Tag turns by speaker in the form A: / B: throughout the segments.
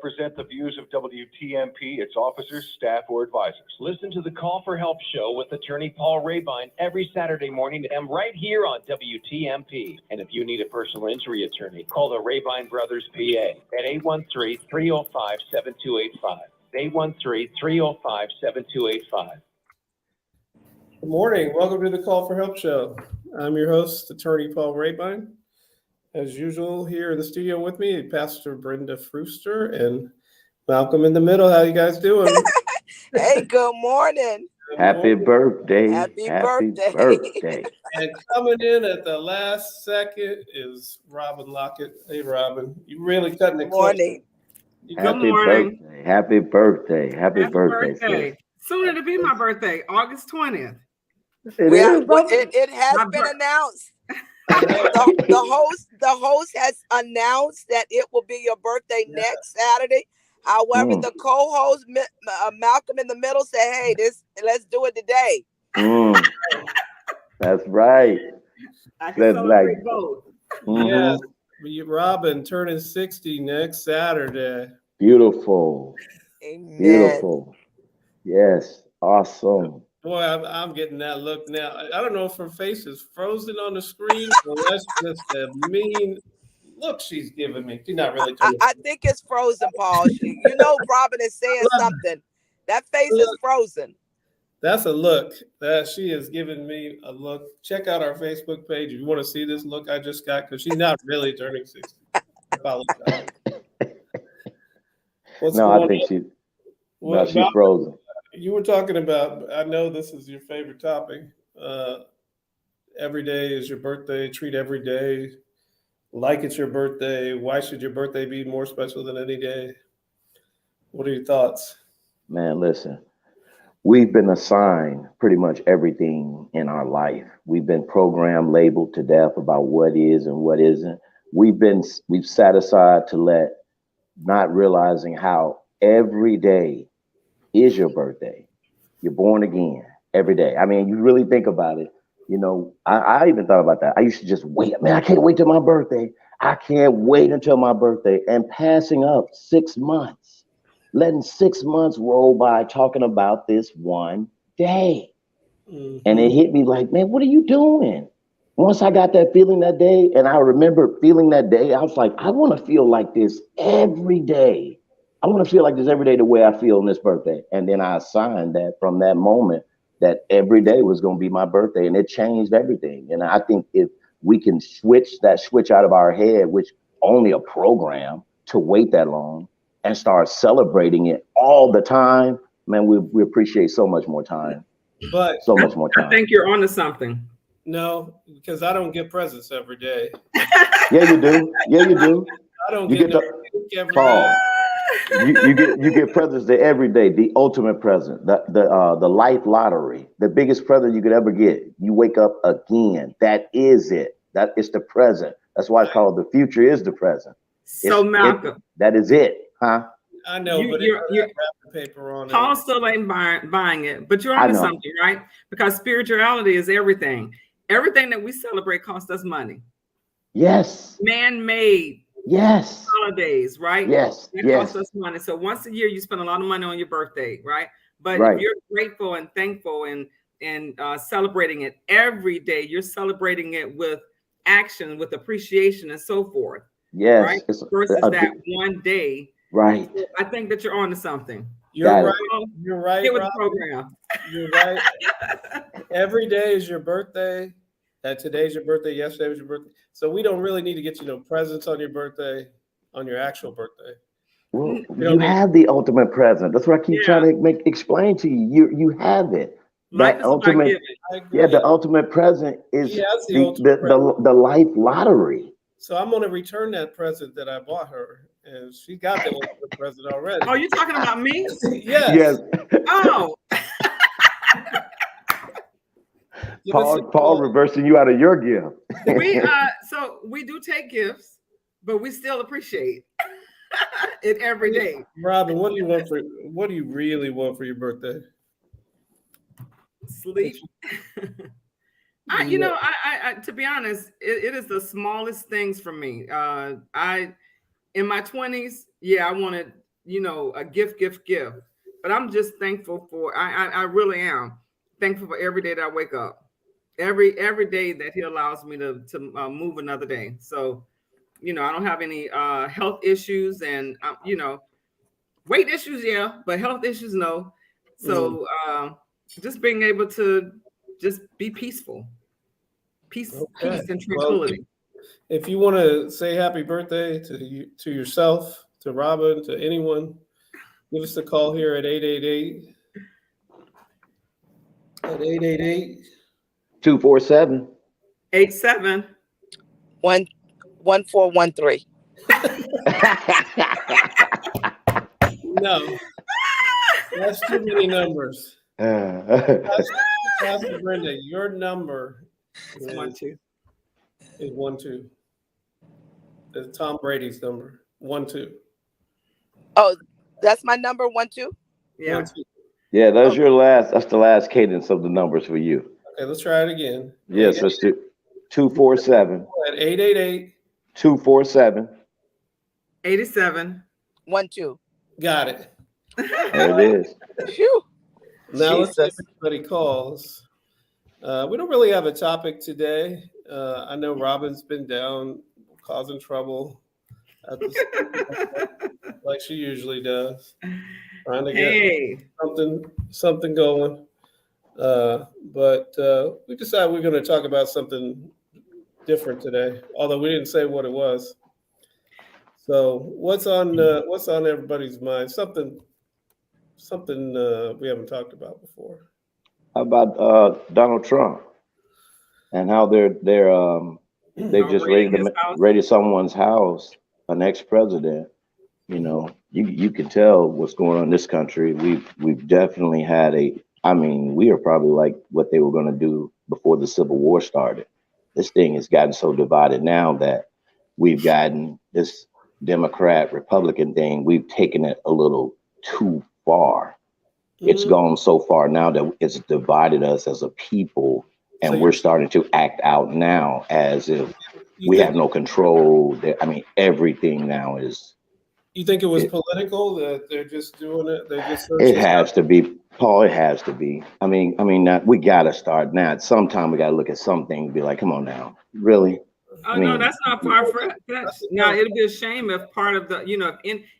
A: represent the views of WTMP, its officers, staff, or advisors.
B: Listen to the Call for Help show with attorney Paul Rebein every Saturday morning and right here on WTMP. And if you need a personal injury attorney, call the Rebein Brothers PA at 813-305-7285. 813-305-7285.
C: Good morning. Welcome to the Call for Help show. I'm your host, attorney Paul Rebein. As usual, here in the studio with me, Pastor Brenda Fruster and Malcolm in the middle. How you guys doing?
D: Hey, good morning.
E: Happy birthday.
D: Happy
E: birthday.
C: And coming in at the last second is Robin Lockett. Hey, Robin, you really cutting it close.
D: Morning.
E: Happy birthday. Happy birthday. Happy birthday.
F: Soon it'll be my birthday, August 20th.
D: It has been announced. The host has announced that it will be your birthday next Saturday. However, the co-host Malcolm in the middle said, "Hey, let's do it today."
E: That's right.
F: I can celebrate both.
C: Yeah, Robin turning 60 next Saturday.
E: Beautiful.
D: Amen.
E: Beautiful. Yes. Awesome.
C: Boy, I'm getting that look now. I don't know if her face is frozen on the screen or that's just a mean look she's giving me. She's not really.
D: I think it's frozen, Paul. Robin is saying something. That face is frozen.
C: That's a look that she is giving me a look. Check out our Facebook page if you want to see this look I just got because she's not really turning 60. I apologize.
E: I think she's frozen.
C: You were talking about, I know this is your favorite topic. Every day is your birthday. Treat every day like it's your birthday. Why should your birthday be more special than any day? What are your thoughts?
E: Man, listen, we've been assigned pretty much everything in our life. We've been programmed, labeled to death about what is and what isn't. We've sat aside to let, not realizing how every day is your birthday. You're born again every day. I mean, you really think about it. I even thought about that. I used to just wait. Man, I can't wait till my birthday. I can't wait until my birthday. And passing up 6 months, letting 6 months roll by talking about this one day. Mm-hmm. And it hit me like, man, what are you doing? Once I got that feeling that day, and I remember feeling that day, I was like, I want to feel like this every day. I want to feel like this every day the way I feel on this birthday. And then I assigned that from that moment that every day was going to be my birthday, and it changed everything. And I think if we can switch out of our head, which only a program to wait that long, and start celebrating it all the time, man, we appreciate so much more time.
C: But
E: so much more time.
F: I think you're onto something.
C: No, because I don't get presents every day.
E: Yeah, you do.
C: I don't get no every day.
E: You get presents every day. The ultimate present, the life lottery, the biggest present you could ever get. You wake up again. That is it. That is the present. That's why it's called the future is the present.
F: So Malcolm,
E: that is it, huh?
C: I know, but you're wrapping paper on
F: Paul
C: it.
F: still ain't buying it, but you're onto something, right? Because spirituality is everything. Everything that we celebrate costs us money.
E: Yes.
F: Man-made.
E: Yes.
F: Holidays, right?
E: Yes.
F: That costs us money. So once a year, you spend a lot of money on your birthday, right? But if you're grateful and thankful and celebrating it every day, you're celebrating it with action, with appreciation, and so forth.
E: Yes.
F: Right? Versus that one day.
E: Right.
F: So I think that you're onto something.
C: You're right. You're right.
F: Get with the program.
C: You're right. Every day is your birthday. Today's your birthday. Yesterday was your birthday. So we don't really need to get you no presents on your birthday, on your actual birthday.
E: Well, you have the ultimate present. That's what I keep trying to explain to you. You have it. That ultimate, the ultimate present is the life lottery.
C: So I'm gonna return that present that I bought her, and she got the ultimate present already.
F: Oh, you're talking about me?
C: Yes.
F: Oh.
E: Paul reversing you out of your gift.
F: So we do take gifts, but we still appreciate it every day.
C: Robin, what do you really want for your birthday?
F: Sleep. I to be honest, it is the smallest things for me. In my 20s, I wanted a gift. But I'm just thankful for, I really am thankful for every day that I wake up, every day that he allows me to move another day. So, I don't have any health issues and, weight issues, yeah, but health issues, no. So just being able to just be peaceful, peace and tranquility.
C: Well, if you want to say happy birthday to yourself, to Robin, to anyone, give us a call here at 888. At
E: 247
F: 87
D: 1413.
C: No, that's too many numbers. Pastor Brenda, your number
F: is 12.
C: Is 12. It's Tom Brady's number. 12.
D: Oh, that's my number, 12?
F: Yeah.
C: 12.
E: Yeah, that's the last cadence of the numbers for you.
C: Okay, let's try it again.
E: Yes, let's do 247
C: at 888
E: 247
F: 87
D: 12.
C: Got it.
E: There it is.
D: Phew.
C: Now let's see if
D: Jesus.
C: anybody calls. We don't really have a topic today. I know Robin's been down causing trouble at the like she usually does, trying to get something going. But we decided we're going to talk about something different today, although we didn't say what it was. So what's on everybody's mind? Something we haven't talked about before.
E: How about Donald Trump and how they just raided someone's house, an ex-president. You can tell what's going on in this country. We've definitely had we are probably like what they were going to do before the Civil War started. This thing has gotten so divided now that we've gotten this Democrat Republican thing. We've taken it a little too far. It's gone so far now that it's divided us as a people, and so we're starting to act out now as if we have no control. Everything now is.
C: You think it was political that they're just doing it?
E: It has to be, Paul. It has to be. We got to start now. At some time, we got to look at something and be like, come on now, really?
F: No, that's not far-fetched. Now, it'd be a shame if part of the,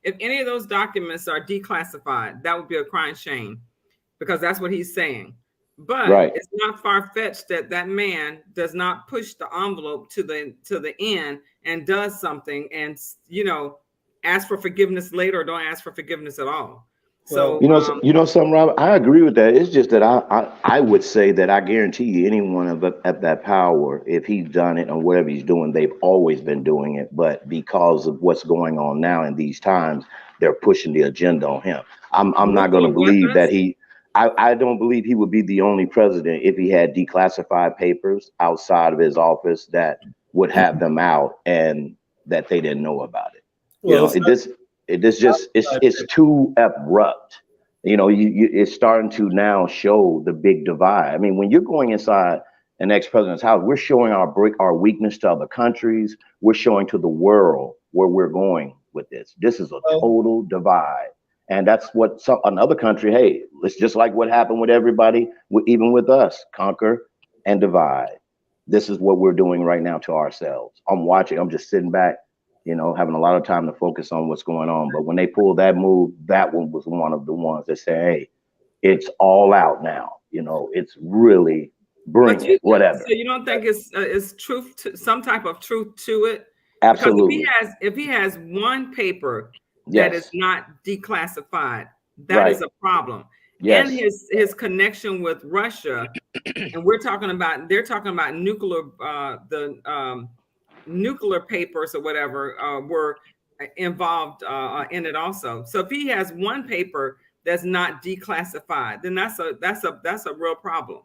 F: if any of those documents are declassified, that would be a crying shame, because that's what he's saying. But It's not far-fetched that man does not push the envelope to the end and does something and, ask for forgiveness later or don't ask for forgiveness at all. So
E: something, Robert, I agree with that. It's just that I would say that I guarantee you anyone at that power, if he's done it or whatever he's doing, they've always been doing it. But because of what's going on now in these times, they're pushing the agenda on him. I'm not going to believe that I don't believe he would be the only president if he had declassified papers outside of his office that would have them out and that they didn't know about it. It's too abrupt. It's starting to now show the big divide. When you're going inside an ex-president's house, we're showing our weakness to other countries. We're showing to the world where we're going with this. This is a total divide. And that's what another country, hey, it's just like what happened with everybody, even with us, conquer and divide. This is what we're doing right now to ourselves. I'm just sitting back, having a lot of time to focus on what's going on. But when they pulled that move, that one was one of the ones that said, hey, it's all out now. It's really bring whatever.
F: So you don't think it's truth, some type of truth to it?
E: Absolutely.
F: Because if he has one paper that is not declassified, that is a problem.
E: Yes.
F: And his connection with Russia, and they're talking about nuclear, nuclear papers or whatever were involved in it also. So if he has one paper that's not declassified, then that's a real problem.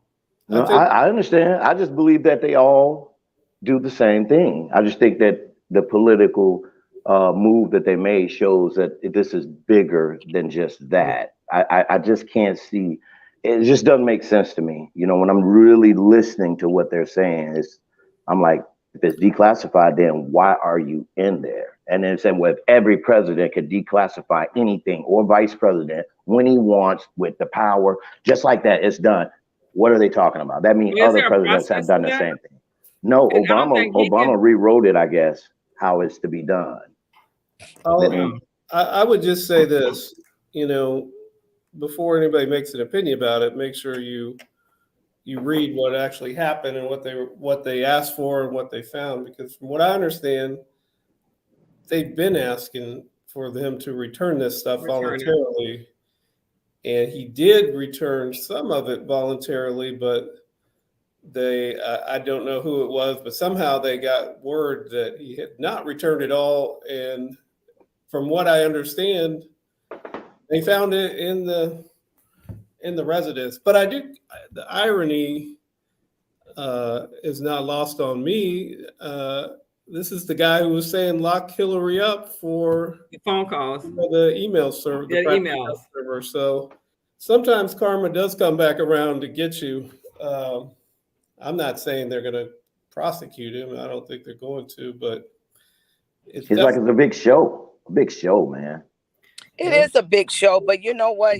E: No, I understand. I just believe that they all do the same thing. I just think that the political move that they made shows that this is bigger than just that. I just can't see. It just doesn't make sense to me. When I'm really listening to what they're saying, I'm like, If it's declassified, then why are you in there? And then saying, well, if every president could declassify anything or vice president when he wants with the power, just like that, it's done. What are they talking about? That means other presidents have done the same thing. No, Obama rewrote it, I guess, how it's to be done.
C: I would just say this, before anybody makes an opinion about it, make sure you read what actually happened and what they asked for and what they found. Because from what I understand, they've been asking for them to return this stuff voluntarily. And he did return some of it voluntarily, but I don't know who it was, but somehow they got word that he had not returned it all. And from what I understand, they found it in the residence. But the irony is not lost on me. This is the guy who was saying lock Hillary up for
F: the phone calls,
C: for the email server, the emails server. So sometimes karma does come back around to get you. I'm not saying they're going to prosecute him. I don't think they're going to, but
E: it's like it's a big show, man.
D: It is a big show, but you know what?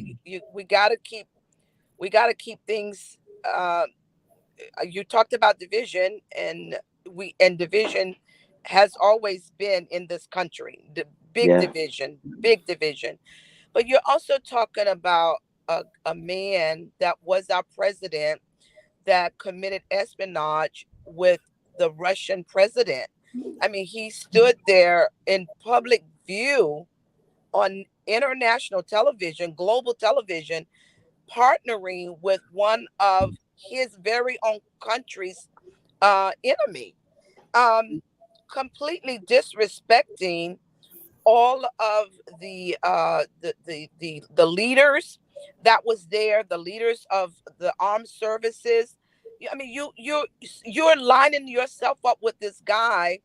D: We gotta keep things. You talked about division, and division has always been in this country. The big division. But you're also talking about a man that was our president that committed espionage with the Russian president. I mean, he stood there in public view on international television, global television, partnering with one of his very own country's enemy, completely disrespecting all of the leaders that was there, the leaders of the armed services. I mean, you're lining yourself up with this guy,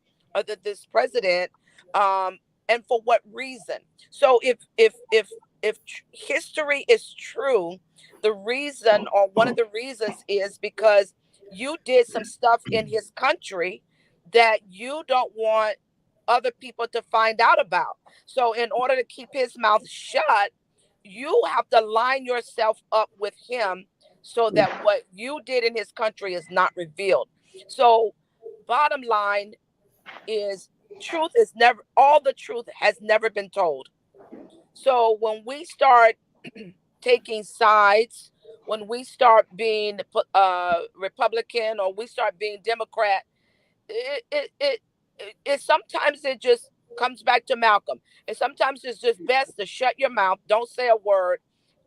D: this president, and for what reason? So if history is true, the reason, or one of the reasons, is because you did some stuff in his country that you don't want other people to find out about. So in order to keep his mouth shut, you have to line yourself up with him so that what you did in his country is not revealed. So bottom line is, all the truth has never been told. So when we start taking sides, when we start being Republican, or we start being Democrat, it sometimes it just comes back to Malcolm. And sometimes it's just best to shut your mouth, don't say a word,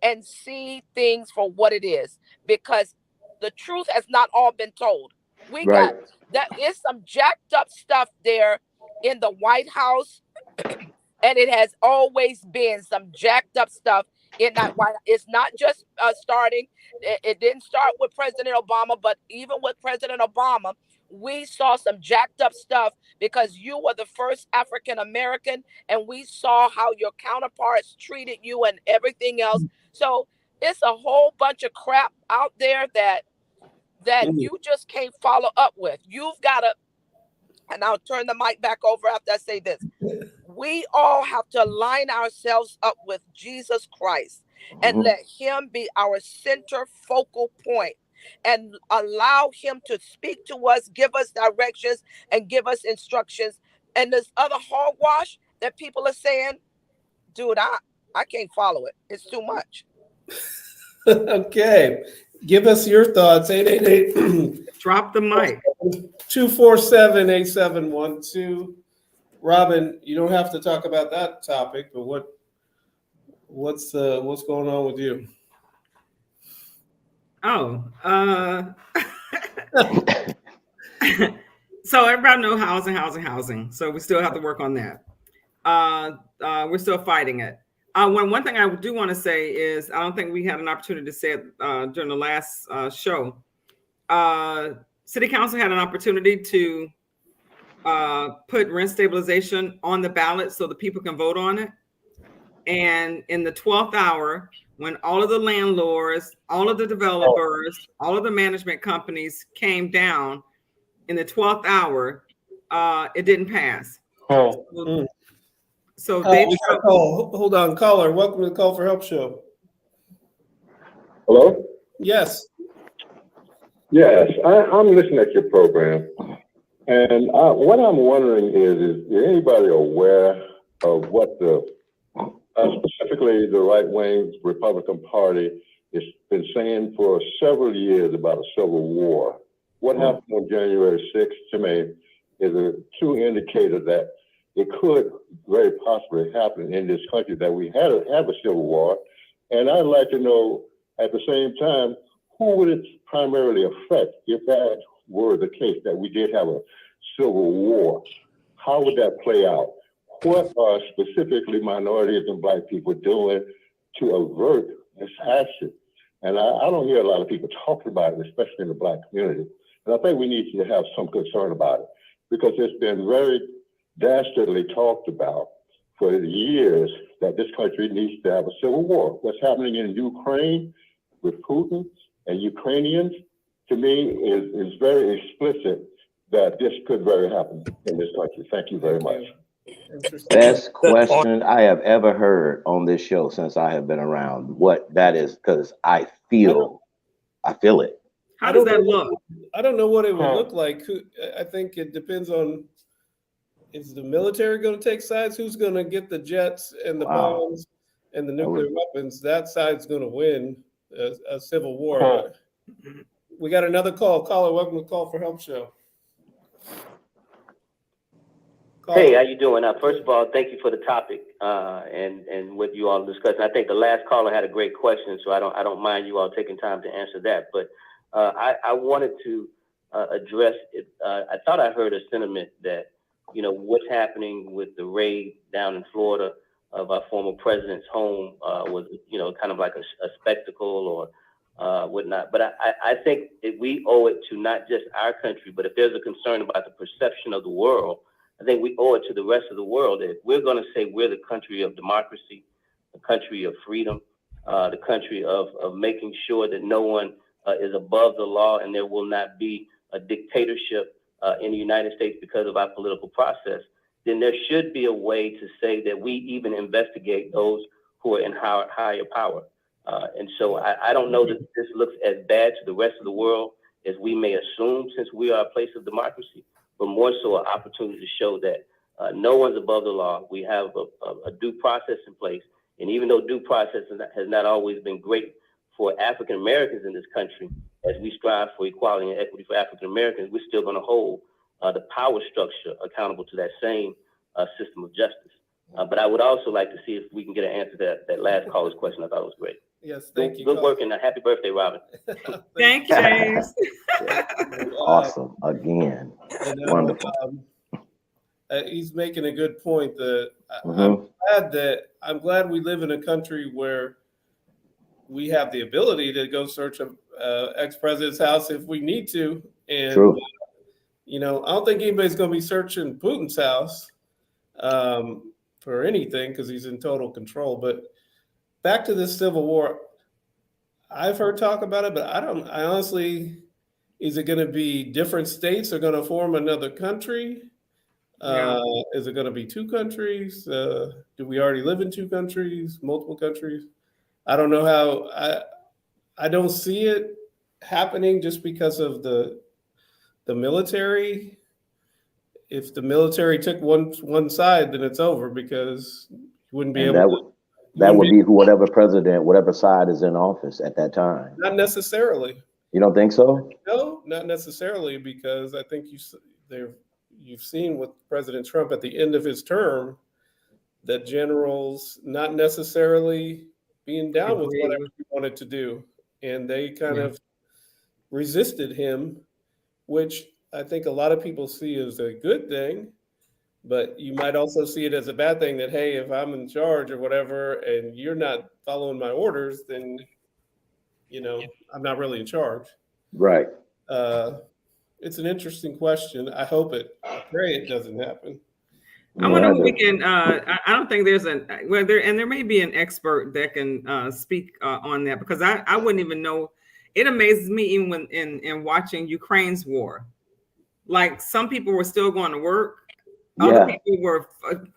D: and see things for what it is, because the truth has not all been told. We got that. Is some jacked up stuff there in the White House, and it has always been some jacked up stuff in that White House. It's not just starting. It didn't start with President Obama, but even with President Obama, we saw some jacked up stuff because you were the first African American, and we saw how your counterparts treated you and everything else. So it's a whole bunch of crap out there that you just can't follow up with. You've got to, and I'll turn the mic back over after I say this. We all have to line ourselves up with Jesus Christ and let him be our center focal point, and allow him to speak to us, give us directions, and give us instructions. And this other hogwash that people are saying, dude, I can't follow it. It's too much.
C: Okay. Give us your thoughts. 888.
F: Drop the mic.
C: 247-8712. Robin, you don't have to talk about that topic, but what's going on with you?
F: Oh, so everybody know housing. So we still have to work on that. We're still fighting it. One thing I do want to say is, I don't think we had an opportunity to say it during the last show. City Council had an opportunity to put rent stabilization on the ballot so the people can vote on it. And in the 12th hour, when all of the landlords, all of the developers, all of the management companies came down in the 12th hour, it didn't pass.
A: Oh.
F: So they
C: hold on, caller. Welcome to the Call for Help show.
G: Hello?
C: Yes.
G: Yes, I'm listening at your program. And what I'm wondering is anybody aware of what specifically the right-wing Republican Party has been saying for several years about a civil war? What happened on January 6th to me is a true indicator that it could very possibly happen in this country, that we have a civil war. And I'd like to know at the same time, who would it primarily affect if that were the case, that we did have a civil war? How would that play out? What are specifically minorities and Black people doing to avert this action? And I don't hear a lot of people talking about it, especially in the Black community. And I think we need to have some concern about it, because it's been very dastardly talked about for years that this country needs to have a civil war. What's happening in Ukraine with Putin and Ukrainians, to me, is very explicit that this could very happen in this country. Thank you very much.
E: Best question I have ever heard on this show since I have been around. What that is, because I feel it.
F: How does that look?
C: I don't know what it would look like. I think it depends on, is the military going to take sides? Who's going to get the jets and the bombs and the nuclear weapons? That side's going to win a civil war. We got another call. Caller, welcome to Call for Help show.
H: Hey, how you doing? First of all, thank you for the topic and what you all discussed. I think the last caller had a great question, so I don't mind you all taking time to answer that. But I wanted to address it. I thought I heard a sentiment that, you know, what's happening with the raid down in Florida of our former president's home was, you know, kind of like a spectacle or whatnot. But I think that we owe it to not just our country, but if there's a concern about the perception of the world, I think we owe it to the rest of the world that if we're going to say we're the country of democracy, the country of freedom, the country of making sure that no one is above the law and there will not be a dictatorship in the United States because of our political process, then there should be a way to say that we even investigate those who are in higher power. And so I don't know that this looks as bad to the rest of the world as we may assume, since we are a place of democracy, but more so an opportunity to show that no one's above the law. We have a due process in place. And even though due process has not always been great for African Americans in this country, as we strive for equality and equity for African Americans, we're still going to hold the power structure accountable to that same system of justice. But I would also like to see if we can get an answer to that last caller's question. I thought it was great.
C: Yes, thank you.
H: Good work and happy birthday, Robin.
F: Thank you, James.
E: Awesome. Again. Wonderful.
C: He's making a good point that I'm glad we live in a country where we have the ability to go search a ex-president's house if we need to. And, you know, I don't think anybody's going to be searching Putin's house for anything because he's in total control. But back to this civil war, I've heard talk about it, but I honestly, is it going to be different states are going to form another country? Is it going to be two countries? Do we already live in two countries, multiple countries? I don't know how. I don't see it happening just because of the military. If the military took one side, then it's over because you wouldn't be able. That
E: would be whatever president, whatever side is in office at that time.
C: Not necessarily.
E: You don't think so?
C: No, not necessarily, because I think you've seen with President Trump at the end of his term that generals not necessarily being down with whatever he wanted to do, and they kind of resisted him, which I think a lot of people see as a good thing. But you might also see it as a bad thing that, hey, if I'm in charge or whatever, and you're not following my orders, then, you know, I'm not really in charge.
E: Right.
C: It's an interesting question. I pray it doesn't happen.
F: I wonder if we can, I don't think there's there may be an expert that can speak on that, because I wouldn't even know. It amazes me even when in watching Ukraine's war. like some people were still going to work. Other people were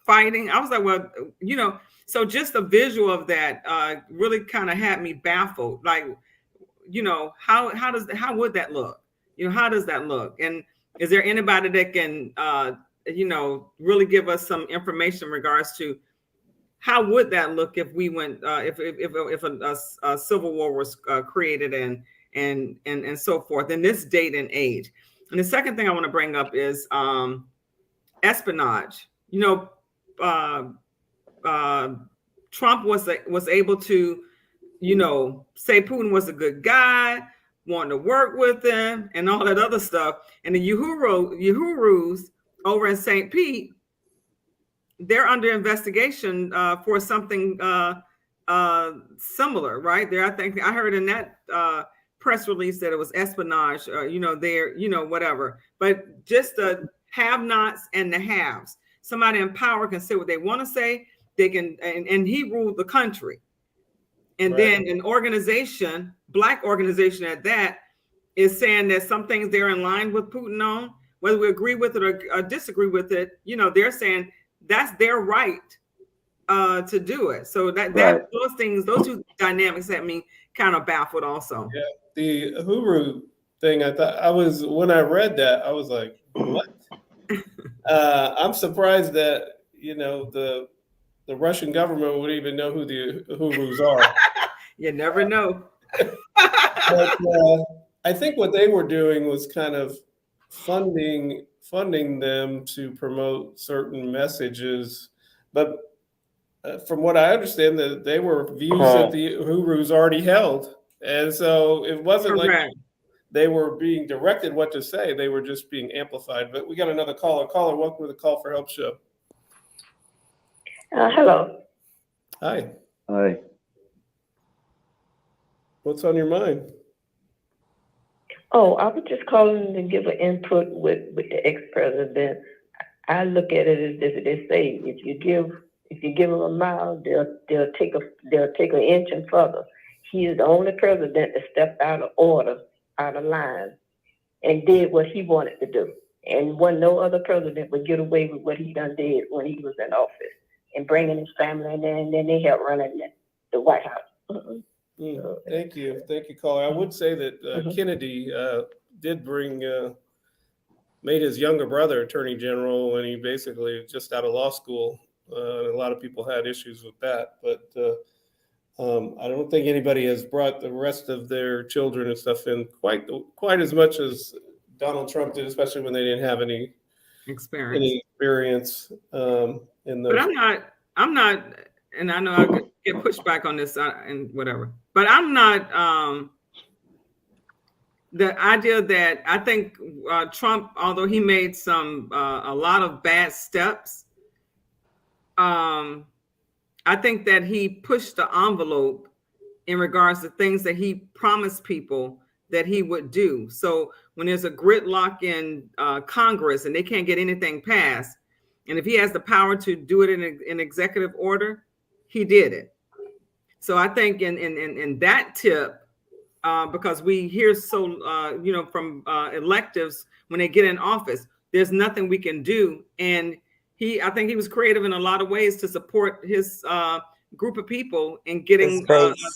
F: fighting. I was like, well, you know, so just a visual of that really kind of had me baffled. Like, you know, how would that look? You know, how does that look? And is there anybody that can, you know, really give us some information in regards to how would that look if we went, if a civil war was created and so forth in this date and age? And the second thing I want to bring up is espionage. You know, Trump was able to, you know, say Putin was a good guy, wanting to work with him, and all that other stuff. And the Uhurus over in St. Pete, they're under investigation for something similar, right? There, I think I heard in that press release that it was espionage. You know, there, you know, whatever. But just the have-nots and the haves. Somebody in power can say what they want to say. They can, and he ruled the country. And then an organization, Black organization at that, is saying that some things they're in line with Putin on, whether we agree with it or disagree with it. You know, they're saying that's their right to do it. So that those things, those two dynamics had me kind of baffled also.
C: Yeah, the Uhuru thing, when I read that, I was like, what? I'm surprised that, you know, the Russian government would even know who the Uhurus are.
F: You never know.
C: But I think what they were doing was kind of funding them to promote certain messages. But from what I understand, that they were views that the Uhurus already held. And so it wasn't like they were being directed what to say. They were just being amplified. But we got another caller. Caller, welcome to the Call for Help show.
I: Hello.
C: Hi.
E: Hi.
C: What's on your mind?
I: Oh, I was just calling to give an input with the ex-president. I look at it as this: they say, if you give them a mile, they'll take an inch and further. He is the only president that stepped out of order, out of line, and did what he wanted to do. And no other president would get away with what he done did when he was in office, and bringing his family in there, and then they helped running the White House.
C: Thank you, caller. I would say that Kennedy did made his younger brother attorney general when he basically just out of law school. A lot of people had issues with that, but I don't think anybody has brought the rest of their children and stuff in quite as much as Donald Trump did, especially when they didn't have any experience in those.
F: But I'm not, and I know I could get pushed back on this and whatever, but I'm not, the idea that I think Trump, although he made a lot of bad steps, I think that he pushed the envelope in regards to things that he promised people that he would do. So when there's a gridlock in Congress and they can't get anything passed, and if he has the power to do it in executive order, he did it. So I think in that tip, because we hear so, you know, from electives when they get in office, there's nothing we can do. And I think he was creative in a lot of ways to support his group of people in getting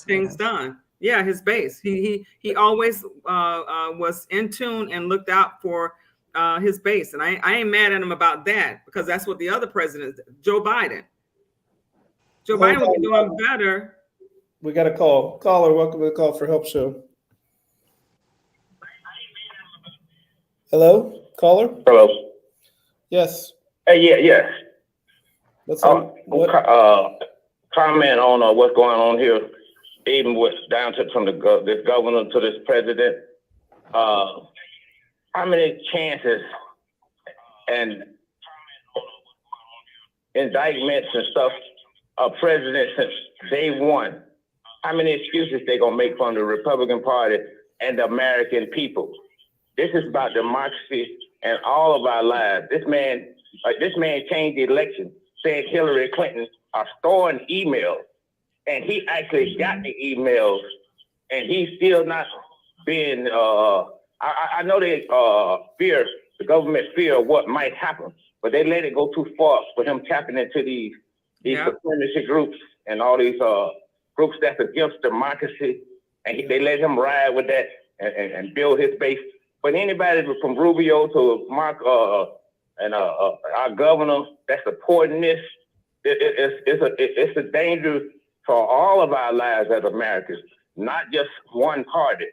F: things done. Yeah, his base. He always was in tune and looked out for his base. And I ain't mad at him about that, because that's what the other presidents, Joe Biden would be doing better.
C: We got a call. Caller, welcome to the Call for Help show. Hello, caller?
J: Hello.
C: Yes.
J: Yes.
C: Comment
J: on what's going on here, even down to from this governor to this president. How many chances and indictments and stuff a president since day one? How many excuses they gonna make from the Republican Party and the American people? This is about democracy and all of our lives. This man changed the election, said Hillary Clinton are storing emails, and he actually got the emails, and he's still not being. I know they fear the government fear of what might happen, but they let it go too far for him tapping into these supremacy groups and all these groups that's against democracy, and they let him ride with that and build his base. But anybody from Rubio to Mark and our governor that's supporting this, it's a danger for all of our lives as Americans, not just one party.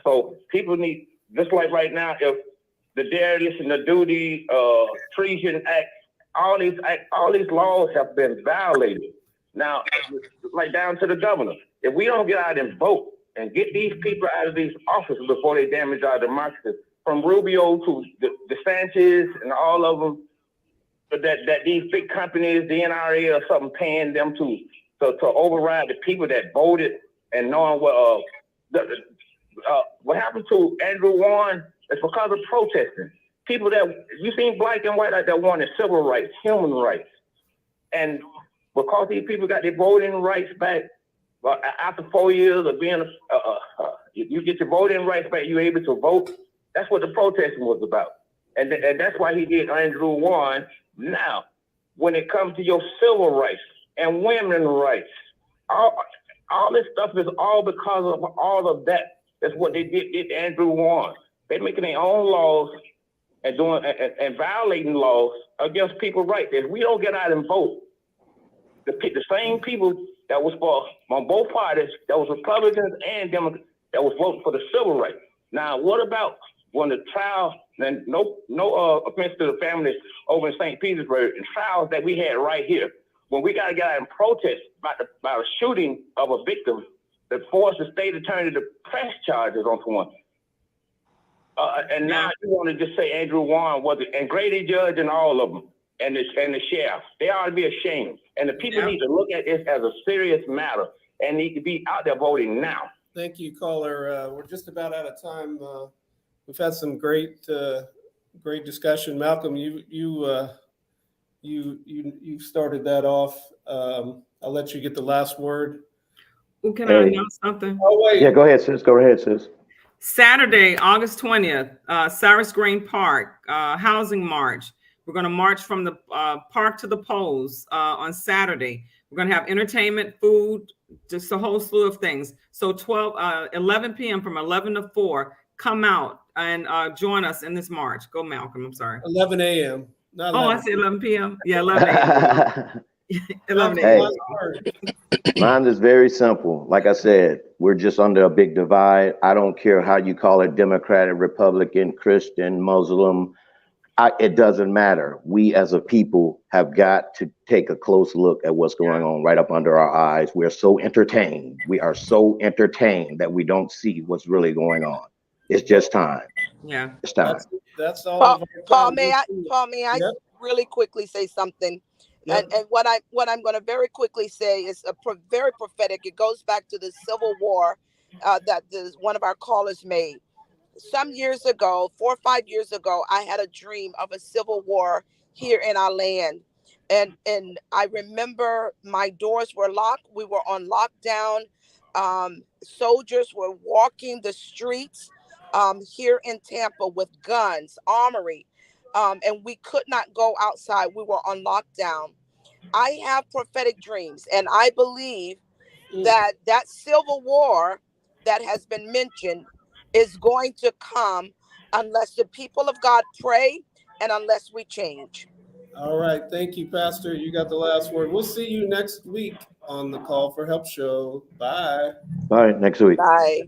J: So people need, just like right now, if the dereliction, the duty, treason act, all these laws have been violated. Now, like down to the governor, if we don't get out and vote and get these people out of these offices before they damage our democracy, from Rubio to DeSantis and all of them, that these big companies, the NRA or something, paying them to override the people that voted and knowing what happened to Andrew Warren is because of protesting. People that, you seen black and white out there wanting civil rights, human rights. And because these people got their voting rights back, after 4 years of being, you get your voting rights back, you're able to vote. That's what the protesting was about. And that's why he did Andrew Warren. Now, when it comes to your civil rights and women's rights, all this stuff is all because of all of that. That's what they did to Andrew Warren. They're making their own laws and doing and violating laws against people's rights. If we don't get out and vote, the same people that was on both parties, that was Republicans and Democrats, that was voting for the civil rights. Now, what about when the trial, and no offense to the families over in St. Petersburg, and trials that we had right here, when we got to get out and protest about a shooting of a victim that forced the state attorney to press charges on someone. And now you want to just say Andrew Warren was it, and Grady Judge and all of them, and the sheriff. They ought to be ashamed. And the people need to look at this as a serious matter and need to be out there voting now.
C: Thank you, caller. We're just about out of time. We've had some great discussion. Malcolm, you started that off. I'll let you get the last word.
F: Well, can I announce something?
C: Oh, wait.
E: Yeah, go ahead, sis. Go ahead, sis.
F: Saturday, August 20th, Cyrus Green Park, housing march. We're going to march from the park to the polls on Saturday. We're going to have entertainment, food, just a whole slew of things. So 11 p.m. from 11 to 4, come out and join us in this march. Go, Malcolm. I'm sorry.
C: 11 a.m. Not 11.
F: Oh, I said 11 p.m. Yeah, 11 a.m. 11 a.m.
E: Mine is very simple. Like I said, we're just under a big divide. I don't care how you call it, Democratic, Republican, Christian, Muslim. It doesn't matter. We as a people have got to take a close look at what's going on right up under our eyes. We're so entertained. We are so entertained that we don't see what's really going on. It's just time.
F: Yeah.
E: It's time.
C: That's all.
D: Paul, may I really quickly say something? Yep. And what I'm going to very quickly say is very prophetic. It goes back to the Civil War that one of our callers made. Some years ago, 4 or 5 years ago, I had a dream of a civil war here in our land. And I remember my doors were locked. We were on lockdown. Soldiers were walking the streets here in Tampa with guns, armory. And we could not go outside. We were on lockdown. I have prophetic dreams, and I believe that civil war that has been mentioned is going to come unless the people of God pray and unless we change.
C: All right. Thank you, Pastor. You got the last word. We'll see you next week on the Call for Help show. Bye.
E: Bye. Next week.
D: Bye.